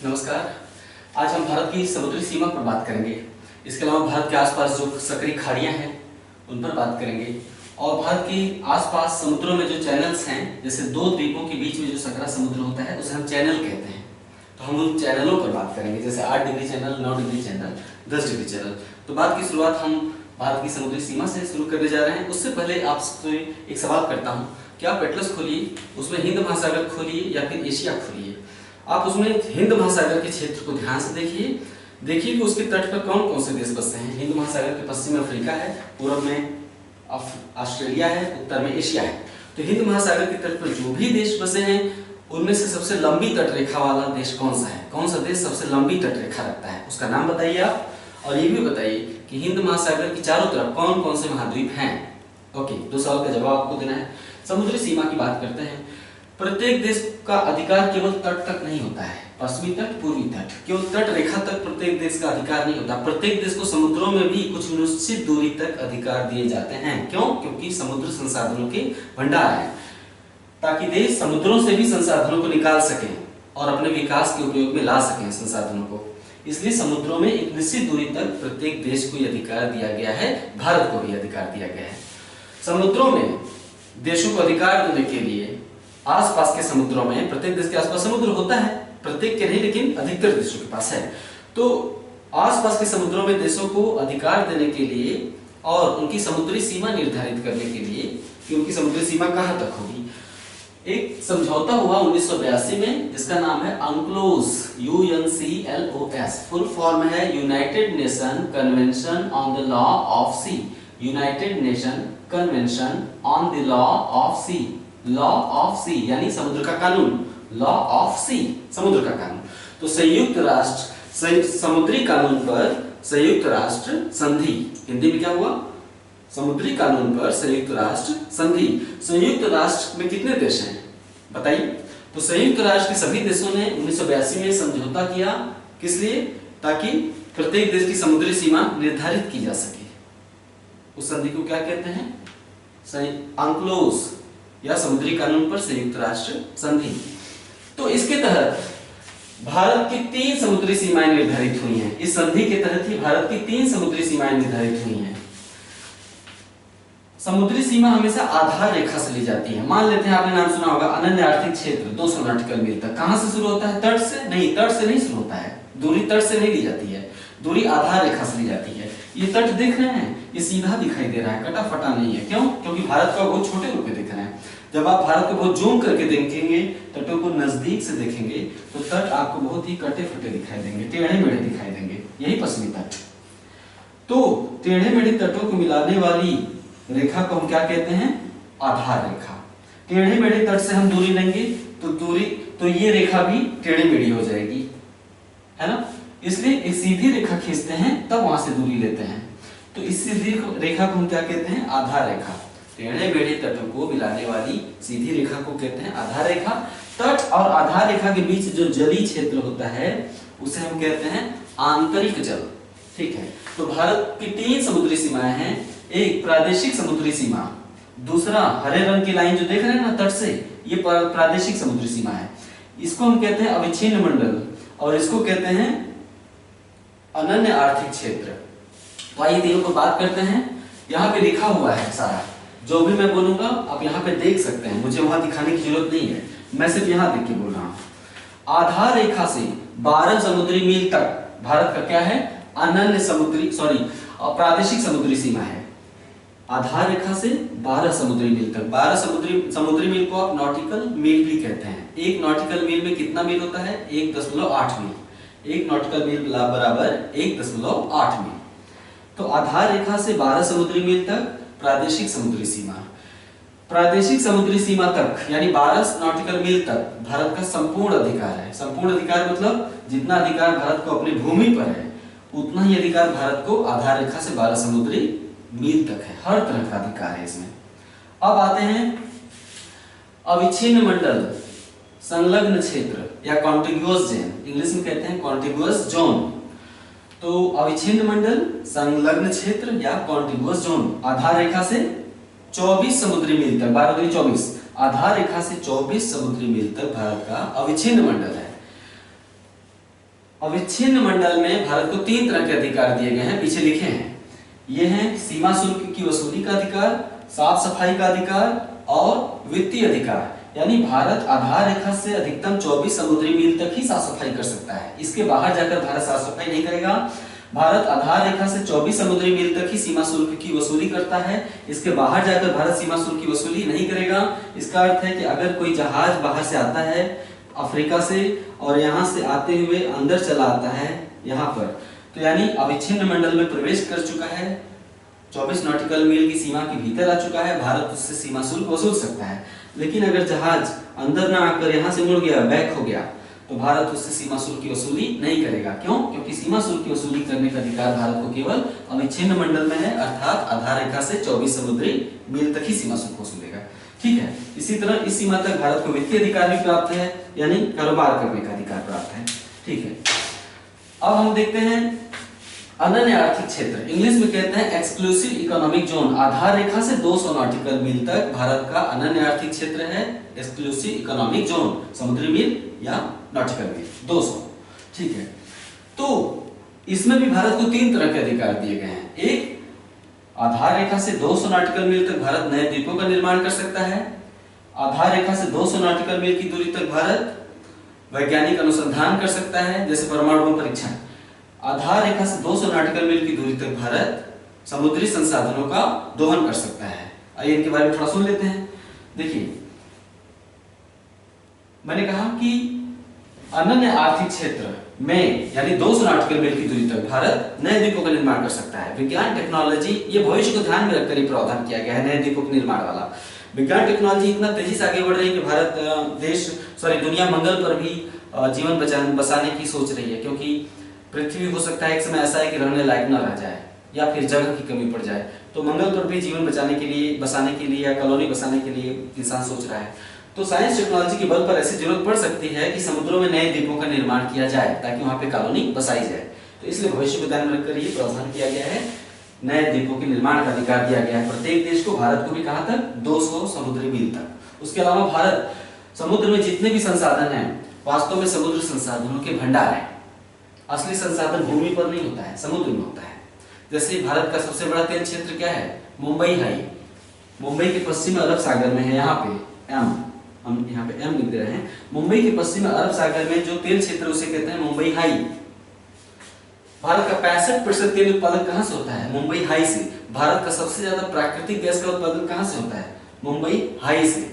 नमस्कार। आज हम भारत की समुद्री सीमा पर बात करेंगे। इसके अलावा भारत के आसपास जो सक्रिय खाड़ियां हैं उन पर बात करेंगे और भारत के आसपास समुद्रों में जो चैनल्स हैं, जैसे दो द्वीपों के बीच में जो सकरा समुद्र होता है उसे हम चैनल कहते हैं। तो हम उन चैनलों पर बात करेंगे, जैसे 8 degree channel, 9 degree channel, 10 degree channel. तो बात की शुरुआत हम भारत की समुद्री सीमा से शुरू करने जा रहे हैं। उससे पहले आपसे एक सवाल करता हूँ कि आप एटलस खोलिए, उसमें हिंद महासागर खोलिए या फिर एशिया खोलिए। आप उसमें हिंद महासागर के क्षेत्र को ध्यान से देखिए कि उसके तट पर कौन कौन से देश बसे हैं। हिंद महासागर के पश्चिम में अफ्रीका है, पूर्व में ऑस्ट्रेलिया है, उत्तर में एशिया है। तो हिंद महासागर के तट पर जो भी देश बसे हैं उनमें से सबसे लंबी तट रेखा वाला देश कौन सा है? कौन सा देश सबसे लंबी तट रेखा रखता है, उसका नाम बताइए आप। और ये भी बताइए कि हिंद महासागर की चारों तरफ कौन कौन से महाद्वीप हैं। ओके, 2 सवाल का जवाब आपको देना है। समुद्री सीमा की बात करते हैं। प्रत्येक देश का अधिकार केवल तट तक नहीं होता है, पश्चिमी तट, पूर्वी तट, केवल तट रेखा तक प्रत्येक देश का अधिकार नहीं होता। प्रत्येक देश को समुद्रों में भी कुछ निश्चित दूरी तक अधिकार दिए जाते हैं। क्यों? क्योंकि समुद्र संसाधनों के भंडार है, ताकि देश समुद्रों से भी संसाधनों को निकाल सकें और अपने विकास के उपयोग में ला सकें संसाधनों को। इसलिए समुद्रों में एक निश्चित दूरी तक प्रत्येक देश को यह अधिकार दिया गया है। भारत को भी अधिकार दिया गया है। समुद्रों में देशों को अधिकार देने के लिए आसपास के समुद्रों में, प्रत्येक देश के आसपास समुद्र होता है, प्रत्येक के नहीं लेकिन अधिकतर देशों के पास है। तो आसपास के समुद्रों में देशों को अधिकार देने के लिए और उनकी समुद्री सीमा निर्धारित करने के लिए कि उनकी समुद्री सीमा कहां तक होगी, एक समझौता हुआ 1982 में, जिसका नाम है UNCLOS, UNCLOS। फुल फॉर्म है united nation convention on the law of sea. United nation convention on the law of sea. Law of sea यानी समुद्र का कानून, लॉ ऑफ सी, समुद्र का कानून। तो संयुक्त राष्ट्र समुद्री कानून पर संयुक्त राष्ट्र संधि, हिंदी में क्या हुआ? समुद्री कानून पर संयुक्त राष्ट्र संधि। संयुक्त राष्ट्र में कितने देश हैं बताइए? तो संयुक्त राष्ट्र के सभी देशों ने 1982 में समझौता किया। किस लिए? ताकि प्रत्येक देश की समुद्री सीमा निर्धारित की जा सके। उस संधि को क्या कहते हैं? UNCLOS या समुद्री कानून पर संयुक्त राष्ट्र संधि। तो इसके तहत भारत की 3 समुद्री सीमाएं निर्धारित हुई हैं। इस संधि के तहत ही भारत की 3 समुद्री सीमाएं निर्धारित हुई हैं। समुद्री सीमा हमेशा आधार रेखा से ली जाती है। मान लेते हैं, आपने नाम सुना होगा अनन्य आर्थिक क्षेत्र, 200 नॉटिकल मील तक। कहां से शुरू होता है? तट से नहीं, तट से नहीं शुरू होता है। दूरी तट से नहीं ली जाती है, दूरी आधार रेखा से ली जाती है। ये तट देख रहे हैं, ये सीधा दिखाई दे रहा है, कटा फटा नहीं है। क्यों? क्योंकि भारत का बहुत छोटे रूप में दिख रहा है। जब आप भारत को बहुत जूम करके देखेंगे, तटों को नजदीक से देखेंगे, तो तट आपको बहुत ही कटे फटे दिखाई देंगे, टेढ़े मेढ़े दिखाई देंगे। यही पश्चिमी तट। तो टेढ़े मेढ़े तटों को मिलाने वाली रेखा को हम क्या कहते हैं? आधार रेखा। टेढ़े मेढ़े तट से हम दूरी लेंगे तो ये रेखा भी टेढ़ी मेढ़ी हो जाएगी, है ना? इसलिए एक सीधी रेखा खींचते हैं, तब वहां से दूरी लेते हैं। तो इस सीधी रेखा को हम क्या कहते हैं? आधार रेखा। टेढ़े मेढ़े तटों को मिलाने वाली सीधी रेखा को कहते हैं आधार रेखा। तट और आधार रेखा के बीच जो जलीय क्षेत्र होता है उसे हम कहते हैं आंतरिक जल। ठीक है। तो भारत की 3 समुद्री सीमाएं हैं। एक प्रादेशिक समुद्री सीमा, दूसरा हरे रंग की लाइन जो देख रहे हैं ना तट से, ये प्रादेशिक समुद्री सीमा है। इसको हम कहते हैं अविच्छिन्न मंडल और इसको कहते हैं अनन्य आर्थिक क्षेत्र। तो आइए तीनों को बात करते हैं। यहाँ पे लिखा हुआ है सारा, जो भी मैं बोलूंगा आप यहाँ पे देख सकते हैं, मुझे वहां दिखाने की जरूरत नहीं है, मैं सिर्फ यहाँ देख के बोल रहा हूँ। आधार रेखा से 12 समुद्री मील तक भारत का क्या है? अनन्य प्रादेशिक समुद्री सीमा है। आधार रेखा से 12 समुद्री मील तक। 12 समुद्री मील को आप नॉटिकल मील भी कहते हैं। एक नॉटिकल मील में कितना मील होता है? 1.8 मील। एक नॉटिकल मील बराबर 1.8 मील। तो आधार रेखा से 12 समुद्री मील तक प्रादेशिक समुद्री सीमा। प्रादेशिक समुद्री सीमा तक यानी 12 नॉटिकल मील तक भारत का संपूर्ण अधिकार है। संपूर्ण अधिकार मतलब जितना अधिकार भारत को अपनी भूमि पर है उतना ही अधिकार भारत को आधार रेखा से 12 समुद्री मील तक है। हर तरह का अधिकार है इसमें। अब आते हैं अविच्छिन्न मंडल, संलग्न क्षेत्र या कॉन्टिग्युअस जोन, इंग्लिश में कहते हैं कॉन्टिग्युअस जोन। तो अविच्छिन्न मंडल, संलग्न क्षेत्र या कॉन्टिग्युअस जोन आधार रेखा से 24 समुद्री मील तक, 12 दूनी 24, आधार रेखा से 24 समुद्री मील तक भारत का अविच्छिन्न मंडल है। अविच्छिन्न मंडल में भारत को 3 तरह के अधिकार दिए गए हैं, पीछे लिखे हैं। ये हैं सीमा शुल्क की वसूली का अधिकार, साफ सफाई का अधिकार और वित्तीय अधिकार। यानी भारत आधार रेखा से अधिकतम 24 समुद्री मील तक ही साफ सफाई कर सकता है। इसके बाहर जाकर भारत साफ सफाई नहीं करेगा। भारत आधार रेखा से 24 समुद्री मील तक ही सीमा शुल्क की वसूली करता है। इसके बाहर जाकर भारत सीमा शुल्क की वसूली नहीं करेगा। इसका अर्थ है कि अगर कोई जहाज बाहर से आता है अफ्रीका से और यहाँ से आते हुए अंदर चला आता है यहाँ पर, तो यानी अविच्छिन्न मंडल में प्रवेश कर चुका है, 24 नॉटिकल मील की सीमा के भीतर आ चुका है, भारत उससे सीमा शुल्क वसूल सकता है। लेकिन अगर जहाज अंदर ना आकर यहाँ से मुड़ गया, बैक हो गया, तो भारत उससे सीमा शुल्क की वसूली नहीं करेगा। क्यों? क्योंकि सीमा शुल्क की वसूली करने का अधिकार भारत को केवल अविच्छिन्न मंडल में है, अर्थात आधार रेखा से 24 समुद्री मील तक ही सीमा शुल्क वसूलेगा। ठीक है। इसी तरह इस सीमा तक भारत को वित्तीय अधिकार भी प्राप्त है, यानी कारोबार करने का अधिकार प्राप्त है। ठीक है। अब हम देखते हैं अनन्य आर्थिक क्षेत्र, इंग्लिश में कहते हैं एक्सक्लूसिव इकोनॉमिक जोन। आधार रेखा से 200 नॉटिकल मील तक भारत का अनन्य आर्थिक क्षेत्र है। एक्सक्लूसिव इकोनॉमिक जोन, समुद्री मील या नॉटिकल मील 200। ठीक है। तो इसमें भी भारत को 3 तरह के अधिकार दिए गए हैं। एक, आधार रेखा से 200 नॉटिकल मील तक भारत नए द्वीपों का निर्माण कर सकता है। आधार रेखा से 200 नॉटिकल मील की दूरी तक भारत वैज्ञानिक अनुसंधान कर सकता है, जैसे परमाणु परीक्षण। आधार रेखा से 200 नॉटिकल मील की दूरी तक भारत समुद्री संसाधनों का दोहन कर सकता है। आइए इनके बारे में थोड़ा सुन लेते हैं। देखिए, मैंने कहा कि अनन्य आर्थिक क्षेत्र में यानी 200 नॉटिकल मील की दूरी तक भारत नए द्वीपों का निर्माण कर सकता है। विज्ञान टेक्नोलॉजी, ये भविष्य को ध्यान में रखकर ही प्रावधान किया गया है नए द्वीपों के निर्माण वाला। विज्ञान टेक्नोलॉजी इतना तेजी से आगे बढ़ रही है कि भारत दुनिया मंगल पर भी जीवन बसाने की सोच रही है, क्योंकि पृथ्वी हो सकता है एक समय ऐसा है कि रहने लायक न रह जाए या फिर जगह की कमी पड़ जाए, तो मंगल पर भी जीवन बसाने के लिए या कॉलोनी बसाने के लिए इंसान सोच रहा है। तो साइंस टेक्नोलॉजी के बल पर ऐसी जरूरत पड़ सकती है कि समुद्रों में नए द्वीपों का निर्माण किया जाए ताकि वहां पे कॉलोनी बसाई जाए। तो इसलिए भविष्य को ध्यान में रखकर ये प्रावधान किया गया है, नए द्वीपों के निर्माण का अधिकार दिया गया है प्रत्येक देश को। भारत को भी कहां तक? 200 समुद्री मील तक। उसके अलावा भारत समुद्र में जितने भी संसाधन हैं, वास्तव में समुद्र संसाधनों के भंडार है। असली संसाधन भूमि पर नहीं होता है, समुद्र में होता है। जैसे भारत का सबसे बड़ा तेल क्षेत्र क्या है? मुंबई हाई। मुंबई के पश्चिम में अरब सागर में है, यहाँ पे एम, हम यहाँ पे एम लिख दे रहे हैं। मुंबई के पश्चिम में अरब सागर में जो तेल क्षेत्र उसे कहते हैं मुंबई हाई। भारत का 65% तेल उत्पादन कहाँ से होता है? मुंबई हाई से। भारत का सबसे ज्यादा प्राकृतिक गैस का उत्पादन कहाँ से होता है? मुंबई हाई से।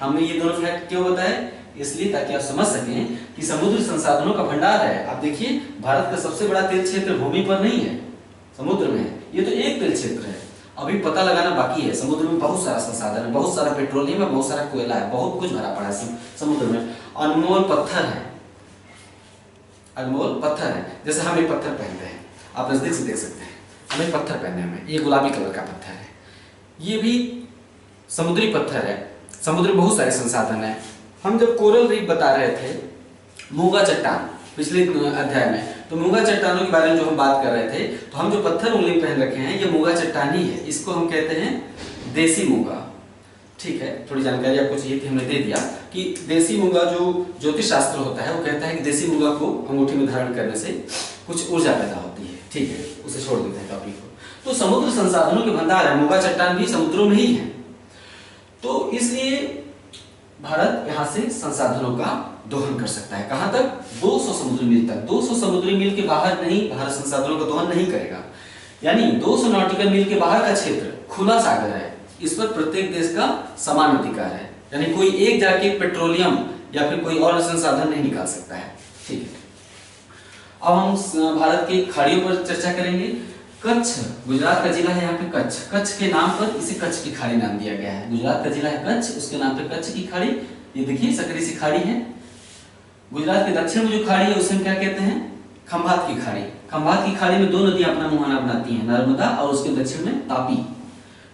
हमने ये दोनों फैक्ट क्यों बताए? इसलिए ताकि आप समझ सकें कि समुद्र संसाधनों का भंडार है। आप देखिए, भारत का सबसे बड़ा तेल क्षेत्र भूमि पर नहीं है, समुद्र में है। ये तो एक तेल क्षेत्र है, अभी पता लगाना बाकी है। समुद्र में बहुत सारा संसाधन है, बहुत सारा पेट्रोलियम है, बहुत सारा कोयला है, बहुत कुछ भरा पड़ा है समुद्र में। अनमोल पत्थर है, अनमोल पत्थर है। जैसे हम एक पत्थर पहनते हैं, आप नजदीक से देख सकते हैं, हमें पत्थर पहनने में, ये गुलाबी कलर का पत्थर है, ये भी समुद्री पत्थर है। समुद्र में बहुत सारे संसाधन है। हम जब कोरल रीफ बता रहे थे, मूंगा चट्टान, पिछले अध्याय में, तो मूंगा चट्टानों के बारे में जो हम बात कर रहे थे, तो हम जो पत्थर उंगली पहन रखे हैं ये मूंगा चट्टान ही है। इसको हम कहते हैं देसी मूंगा। ठीक है, थोड़ी जानकारी आपको चाहिए थी, हमने दे दिया कि देसी मूंगा जो ज्योतिष शास्त्र होता है वो कहता है कि देसी मूंगा को अंगूठी में धारण करने से कुछ ऊर्जा पैदा होती है। ठीक है, उसे छोड़ देते हैं टॉपिक को। तो समुद्र संसाधनों के भंडार है, मूंगा चट्टान भी समुद्रों में ही है। तो इसलिए भारत यहाँ से संसाधनों का दोहन कर सकता है। कहां तक? 200 समुद्री मील तक। 200 समुद्री मील के बाहर नहीं, भारत संसाधनों का दोहन नहीं करेगा। यानी 200 नॉटिकल मील के बाहर का क्षेत्र खुला सागर है, इस पर प्रत्येक देश का समान अधिकार है। यानी कोई एक जाके पेट्रोलियम या फिर कोई और संसाधन नहीं निकाल सकता है। ठीक है, अब हम भारत की खाड़ियों पर चर्चा करेंगे। कच्छ, गुजरात का जिला है यहाँ पे कच्छ। कच्छ के नाम पर इसे कच्छ की खाड़ी नाम दिया गया है। गुजरात का जिला है कच्छ, उसके नाम पे कच्छ की खाड़ी। ये देखिए सकरी सी खाड़ी है। गुजरात के दक्षिण में जो खाड़ी है उसे हम क्या कहते हैं? खंभात की खाड़ी। खंभात की खाड़ी में 2 नदियां अपना मुहाना बनाती हैं, नर्मदा और उसके दक्षिण में तापी।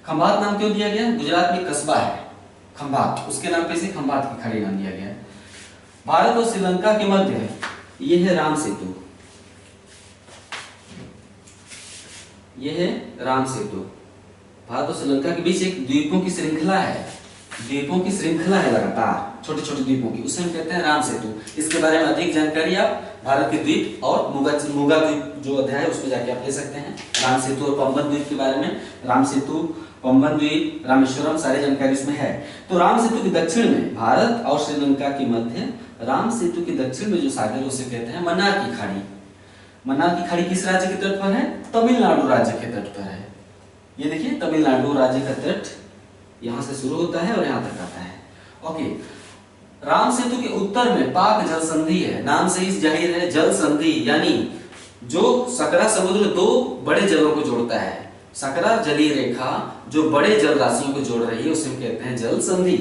खंभात नाम क्यों दिया गया? गुजरात में कस्बा है खंभात, उसके नाम पे इसे खंभात की खाड़ी नाम दिया गया है। भारत और श्रीलंका के मध्य ये है राम सेतु, ये है राम सेतु। भारत और श्रीलंका के बीच एक द्वीपों की श्रृंखला है, द्वीपों की श्रृंखला है लगातार, छोटे छोटे द्वीपों की, उसे हम कहते हैं राम सेतु। इसके बारे में अधिक जानकारी आप भारत के द्वीप और मुगा द्वीप जो अध्याय है उसमें जाके आप ले सकते हैं। राम सेतु और पंबन द्वीप के बारे में, राम सेतु, पंबन द्वीप, रामेश्वरम, सारी जानकारी इसमें है। तो राम सेतु के दक्षिण में, भारत और श्रीलंका के मध्य राम सेतु के दक्षिण में जो सागर है उसे कहते हैं मन्नार की खाड़ी। मन्नार की खाड़ी किस राज्य के तट पर है? तमिलनाडु राज्य के तट पर है। ये देखिए तमिलनाडु राज्य का तट यहां से शुरू होता है और यहां तक आता है। ओके, राम सेतु के उत्तर में पाक जल संधि है, नाम से ही जाहिर है जल संधि, यानी जो सकरा समुद्र दो बड़े जलों को जोड़ता है, सकरा जलीय रेखा जो बड़े जल राशियों को जोड़ रही है उसे हम कहते हैं जल संधि।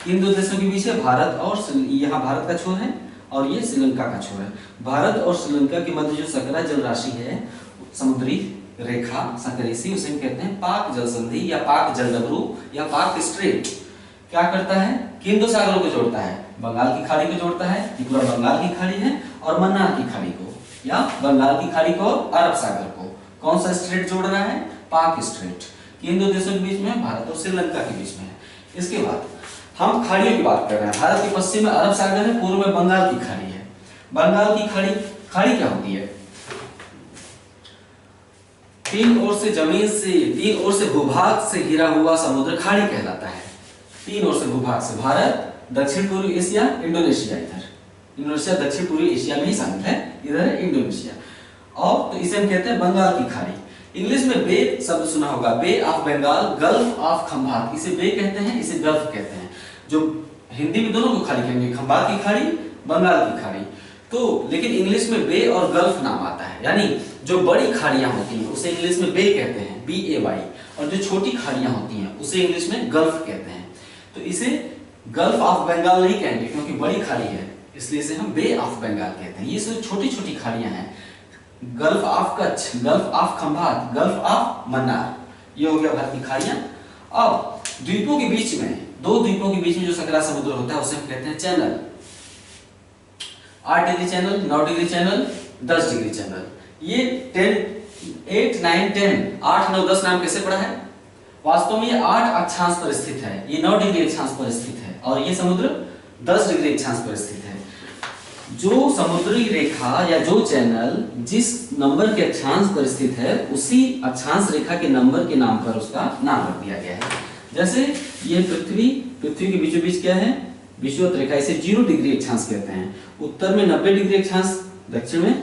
इन दो देशों के बीच है भारत और यहाँ भारत का छोर है और ये श्रीलंका का छोर है। भारत और श्रीलंका के मध्य जो सकरा जल राशि है, समुद्री रेखा संकरेसी, उसे हम कहते हैं पाक जल संधि या पाक जलडमरू या पाक स्ट्रेट। क्या करता है? किन दो सागरों को जोड़ता है? बंगाल की खाड़ी को जोड़ता है, ये पूरा बंगाल की खाड़ी है, और मन्नार की खाड़ी को या बंगाल की खाड़ी को और अरब सागर को। कौन सा स्ट्रेट जोड़ रहा है? पाक स्ट्रेट। किन दो देशों के बीच में? भारत और श्रीलंका के बीच में है। इसके बाद हम खाड़ियों की बात कर रहे हैं। भारत के पश्चिम में अरब सागर है, पूर्व में बंगाल की खाड़ी है। बंगाल की खाड़ी क्या होती है? तीन ओर से जमीन से, तीन ओर से भूभाग से घिरा हुआ समुद्र खाड़ी कहलाता है। तीन ओर से भूभाग से, भारत, दक्षिण पूर्वी एशिया, इंडोनेशिया, इधर इंडोनेशिया दक्षिण पूर्वी एशिया में ही शामिल है, इधर है इंडोनेशिया। और तो इसे हम कहते हैं बंगाल की खाड़ी। इंग्लिश में बे शब्द सुना होगा, bay of Bengal, gulf of Khambhat, इसे बे कहते हैं, इसे गल्फ कहते हैं। जो हिंदी में दोनों को खाड़ी कहेंगे, खंभात की खाड़ी, बंगाल की खाड़ी। तो लेकिन इंग्लिश में बे और गल्फ नाम आता है, यानी जो बड़ी खाड़ियां होती हैं उसे इंग्लिश में बे कहते हैं, BAY, और जो छोटी खाड़ियां होती हैं उसे इंग्लिश में गल्फ कहते हैं। तो इसे गल्फ ऑफ बंगाल नहीं कहेंगे क्योंकि बड़ी खाड़ी है, इसलिए इसे हम बे ऑफ बंगाल कहते हैं। ये सब छोटी छोटी खाड़ियां हैं, gulf of Kutch, gulf of Khambhat, gulf of Mannar, ये हो गया भारत की खाड़ियां। अब द्वीपों के बीच में, दो द्वीपों के बीच में जो सकरा समुद्र होता है उसे हम कहते हैं channel. 8 degree channel, 9 degree channel, 10 degree channel. ये 8, 9, 10, 8, 9, 10 नाम कैसे पड़ा है? वास्तव में ये 8 अक्षांश पर स्थित है, ये 9 डिग्री अक्षांश पर स्थित है और ये समुद्र 10 डिग्री अक्षांश पर स्थित है। जो समुद्री रेखा या जो चैनल जिस नंबर के अक्षांश पर स्थित है उसी अक्षांश रेखा के नंबर के नाम पर उसका नाम रख दिया गया है। जैसे ये पृथ्वी के बीचों बीच क्या है? विषुवत रेखा, इसे 0 डिग्री अक्षांश कहते हैं। उत्तर में 90 डिग्री अक्षांश, दक्षिण में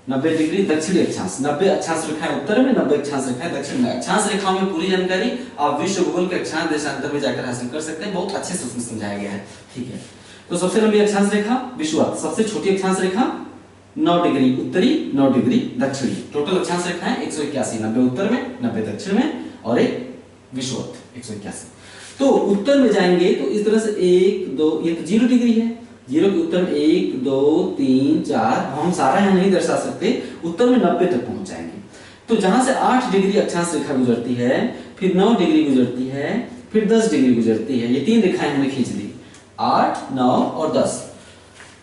90 डिग्री दक्षिणी अक्षांश, 90 अक्षांश रेखाएं उत्तर में, 90 अक्षांश रेखाएं दक्षिण में। अक्षांश रेखाओं में पूरी जानकारी आप विश्व भूगोल के अक्षांश देशांतर में जाकर हासिल कर सकते हैं, बहुत अच्छे से उसमें समझाया गया है। ठीक है, तो सबसे लंबी अक्षांश रेखा विषुवत, सबसे छोटी अक्षांश रेखा 9 डिग्री उत्तरी, 9 डिग्री दक्षिणी। टोटल अक्षांश रेखाएं 181, 90 उत्तर में, 90 दक्षिण में और एक विषुवत 181। तो उत्तर में जाएंगे तो इस तरह से 1, 2, ये तो 0 डिग्री है, 0 के उत्तर में 1, 2, 3, 4, हम सारा यहाँ नहीं दर्शा सकते, उत्तर में 90 तक पहुंच जाएंगे। तो जहां से 8 डिग्री अक्षांश रेखा गुजरती है, फिर 9 डिग्री गुजरती है, फिर 10 डिग्री गुजरती है, ये 3 रेखाएं हमने खींच ली, 8, 9 और 10।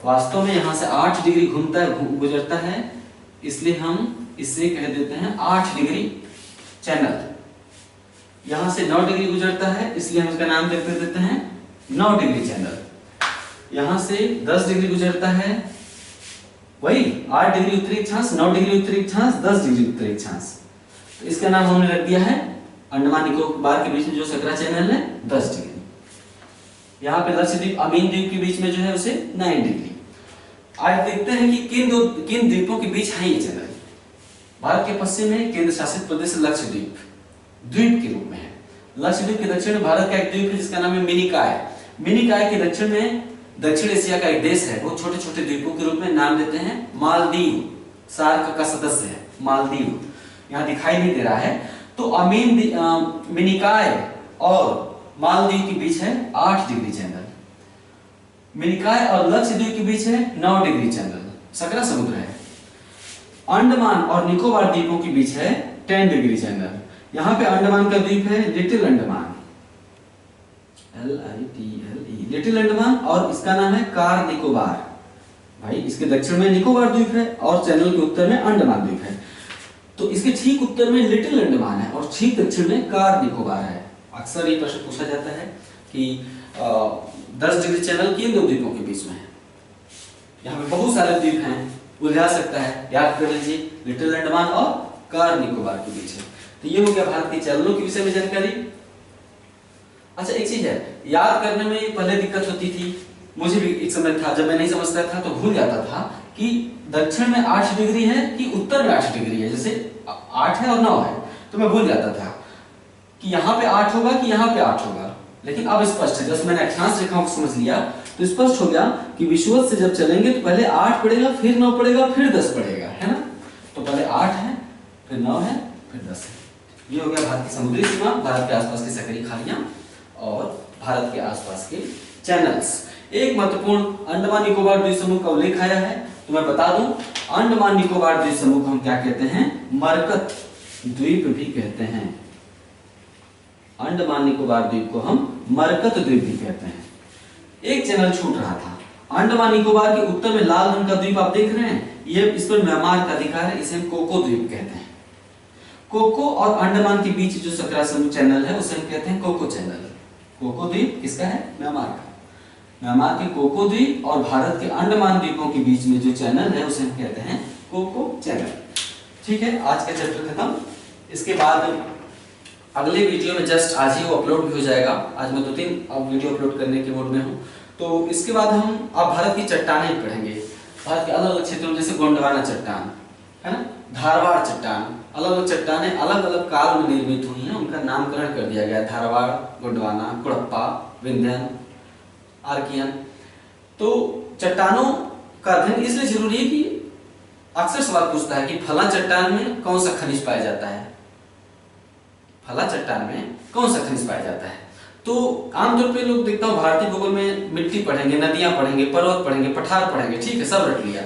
वास्तव में यहाँ से 8 डिग्री गुजरता है, इसलिए हम इसे कह देते हैं 8 डिग्री चैनल। यहाँ से 9 डिग्री गुजरता है, इसलिए हम इसका नाम दे देते हैं 9 डिग्री चैनल। यहाँ से 10 डिग्री गुजरता है, वही 8 डिग्री उत्तरी अक्षांश, 9 डिग्री उत्तरी अक्षांश, 10 डिग्री उत्तरी अक्षांश, तो इसका नाम हमने रख दिया है, अंडमान निकोबार के बीच में जो सकरा चैनल है 10 डिग्री। यहाँ पे लक्षद्वीप अमीन द्वीप के बीच में जो है उसे 9 डिग्री। आज देखते हैं कि किन द्वीपों के बीच है ये चैनल। भारत के पश्चिम में केंद्र शासित प्रदेश लक्षद्वीप द्वीप के रूप में है। लक्षद्वीप के दक्षिण में भारत का एक द्वीप है जिसका नाम है मिनिकॉय। मिनिकॉय के दक्षिण में दक्षिण एशिया का एक देश है, वो छोटे छोटे द्वीपों के रूप में नाम देते हैं मालदीव, सार्क का सदस्य है मालदीव, यहाँ दिखाई नहीं दे रहा है। तो मिनिकॉय और मालदीव के बीच है 8 डिग्री चैनल, मिनिकॉय और लक्षद्वीप के बीच है 9 डिग्री चैनल, सकरा समुद्र है। अंडमान और निकोबार द्वीपों के बीच है 10 डिग्री चैनल। यहाँ पे अंडमान का द्वीप है little Andaman, LITLE, little Andaman, और इसका नाम है कार निकोबार। भाई इसके दक्षिण में निकोबार द्वीप है और चैनल के उत्तर में अंडमान द्वीप है। तो इसके ठीक उत्तर में लिटिल अंडमान है और ठीक दक्षिण में कार निकोबार है। अक्सर ये प्रश्न पूछा जाता है। कि 10 डिग्री चैनल किन दो द्वीपों के बीच में है। यहाँ पे बहुत सारे द्वीप हैं, उलझा सकता है, याद कर लीजिए लिटिल अंडमान और कार निकोबार के बीच है। तो ये हो गया भारत के चैनलों के विषय में जानकारी। अच्छा एक चीज है, याद करने में पहले दिक्कत होती थी, मुझे भी एक समय था जब मैं नहीं समझता था तो भूल जाता था कि दक्षिण में 8 डिग्री है कि उत्तर में 8 डिग्री है। जैसे 8 है और 9 है तो मैं भूल जाता था कि यहाँ पे 8 होगा कि यहाँ पे 8 होगा। लेकिन अब स्पष्ट है, जब मैंने अक्षांश रेखाओं को समझ लिया तो स्पष्ट हो गया कि विषुवत से जब चलेंगे तो पहले 8 पड़ेगा, फिर 9 पड़ेगा, फिर 10 पड़ेगा, है ना। तो पहले 8 है, फिर 9 है, फिर 10 है। ये हो गया भारत की समुद्री सीमा, भारत के आसपास की सक्रिय खाड़ियां और भारत के आसपास के चैनल्स। एक महत्वपूर्ण अंडमान निकोबार द्वीप समूह का उल्लेख आया है, तो मैं बता दूं अंडमान निकोबार द्वीप समूह को हम क्या कहते हैं, मरकत द्वीप भी कहते हैं। अंडमान निकोबार द्वीप को हम मरकत द्वीप भी कहते हैं। एक चैनल छूट रहा था, अंडमान निकोबार के उत्तर में लाल रंग का द्वीप आप देख रहे हैं, ये इस पर म्यांमार का अधिकार है, इसे हम कोको द्वीप कहते हैं। कोको और अंडमान के बीच जो सकरा समूह चैनल है उसे हम कहते हैं कोको चैनल। कोको द्वीप किसका है, म्यांमार का। म्यांमार के कोको द्वीप और भारत के अंडमान द्वीपों के बीच में जो चैनल है उसे हम कहते हैं कोको चैनल। ठीक है, आज का चैप्टर खत्म। इसके बाद अगले वीडियो में जस्ट आज ही वो अपलोड भी हो जाएगा। आज मैं 2-3 वीडियो अपलोड करने के मूड में हूँ। तो इसके बाद हम अब भारत की चट्टानें पढ़ेंगे, भारत के अलग अलग क्षेत्रों में, जैसे गोंडवाना चट्टान है ना, धारवाड़ चट्टान, अलग अलग चट्टानें अलग अलग काल में निर्मित हुई हैं, उनका नामकरण कर दिया गया, धारवाड़, गोंडवाना, कुड़प्पा, विंध्यन, आर्कियन। तो चट्टानों का अध्ययन इसलिए जरूरी है कि अक्सर सवाल पूछता है कि फला चट्टान में कौन सा खनिज पाया जाता है, फला चट्टान में कौन सा खनिज पाया जाता है। तो आमतौर पे लोग देखता हूँ भारतीय भूगोल में मिट्टी पढ़ेंगे, नदियां पढ़ेंगे, पर्वत पढ़ेंगे, पठार पढ़ेंगे, ठीक है सब रट लिया,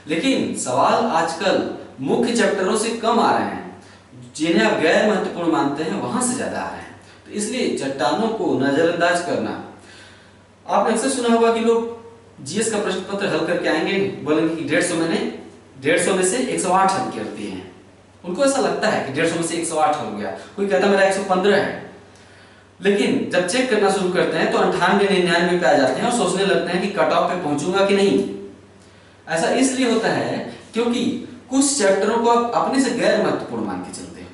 लेकिन सवाल आजकल मुख्य चैप्टरों से कम आ रहे हैं, जिन्हें आप गैर महत्वपूर्ण मानते हैं वहां से ज्यादा आ रहे हैं। तो इसलिए चट्टानों को नजरअंदाज करना। आपने अक्सर सुना होगा कि लोग जीएस का प्रश्न पत्र हल करके आएंगे, बोलेंगे कि 150 में से 108 हल कर दिए हैं। उनको ऐसा लगता है कि 150 में से 108 हो गया, कोई कहता मेरा 115 है, लेकिन जब चेक करना शुरू करते हैं तो 98-99 पे आ जाते हैं और सोचने लगते हैं कि कट ऑफ पे पहुंचूंगा कि नहीं। ऐसा इसलिए होता है क्योंकि कुछ चैप्टरों को आप अपने से गैर महत्वपूर्ण मान के चलते हैं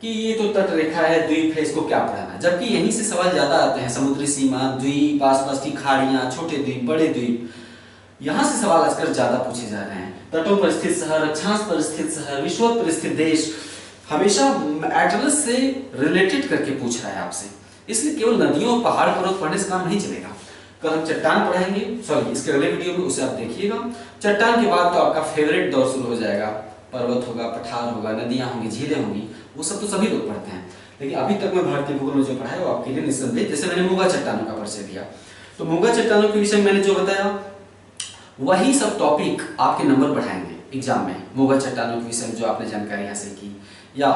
कि ये तो तट रेखा है, द्वीप है, इसको क्या पढ़ाना, जबकि यहीं से सवाल ज्यादा आते हैं। समुद्री सीमा, द्वीप, आसपास की खाड़ियां, छोटे द्वीप, बड़े द्वीप, यहाँ से सवाल आजकल ज्यादा पूछे जा रहे हैं। तटों पर स्थित शहर, अक्षांश पर स्थित शहर, विषुवत पर स्थित देश, हमेशा एटलस से रिलेटेड करके पूछ रहा है आपसे। इसलिए केवल नदियों और पहाड़ पर्वत पढ़ने से काम नहीं चलेगा। कल हम चट्टान पढ़ाएंगे, सॉरी इसके अगले वीडियो में, उसे आप देखिएगा। चट्टान के बाद तो आपका फेवरेट दौर शुरू हो जाएगा, पर्वत होगा, पठार होगा, नदियां होंगी, झीलें होंगी, वो सब तो सभी लोग पढ़ते हैं। लेकिन अभी तक मैं भारतीय भूगोल में जो पढ़ा है वो आपके लिए निस्संदेह। जैसे मैंने मूंगा चट्टानों का परिचय दिया, तो मूंगा चट्टानों के विषय में मैंने जो बताया वही सब टॉपिक आपके नंबर बढ़ाएंगे एग्जाम में। मूंगा चट्टानों के विषय में जो आपने जानकारी हासिल की, या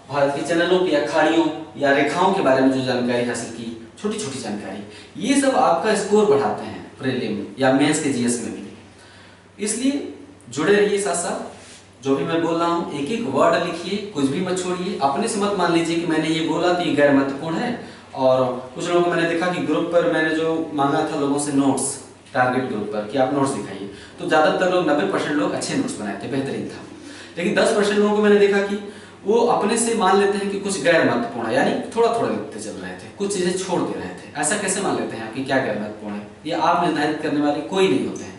भारत के चैनलों की या खाड़ियों या रेखाओं के बारे में जो जानकारी हासिल की, छोटी छोटी जानकारी, ये सब आपका स्कोर बढ़ाते हैं प्रीलिम या मेंस के जीएस में भी। इसलिए जुड़े रहिए साथ साथ, जो भी मैं बोल रहा हूँ एक एक वर्ड लिखिए, कुछ भी मत छोड़िए। अपने से मत मान लीजिए कि मैंने ये बोला तो ये गैर महत्वपूर्ण है। और कुछ लोगों को मैंने देखा कि ग्रुप पर मैंने जो मांगा था लोगों से नोट्स, टारगेट ग्रुप पर कि आप नोट्स दिखाइए, तो ज्यादातर लोग 90% लोग अच्छे नोट्स बनाए थे, बेहतरीन था। लेकिन 10% लोगों को मैंने देखा कि वो अपने से मान लेते हैं कि कुछ गैर महत्वपूर्ण है, यानी थोड़ा थोड़ा लिखते चल रहे थे, कुछ चीजें छोड़ दे रहे थे। ऐसा कैसे मान लेते हैं कि क्या गैर महत्वपूर्ण है? ये आप निर्धारित करने वाले कोई नहीं होते हैं।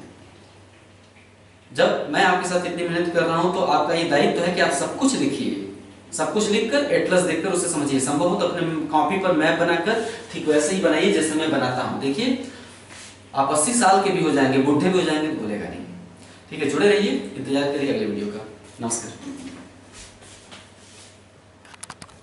जब मैं आपके साथ इतनी मेहनत कर रहा हूं तो आपका ये दायित्व है कि आप सब कुछ लिखिए, सब कुछ लिखकर एटलस देखकर उसे समझिए। संभव हो तो अपने कॉपी पर मैप बनाकर ठीक वैसे ही बनाइए जैसे मैं बनाता हूं। देखिए आप 80 साल के भी हो जाएंगे, बूढ़े भी हो जाएंगे, बोलेगा नहीं। ठीक है, जुड़े रहिए, इंतजार करिए अगले वीडियो का। नमस्कार।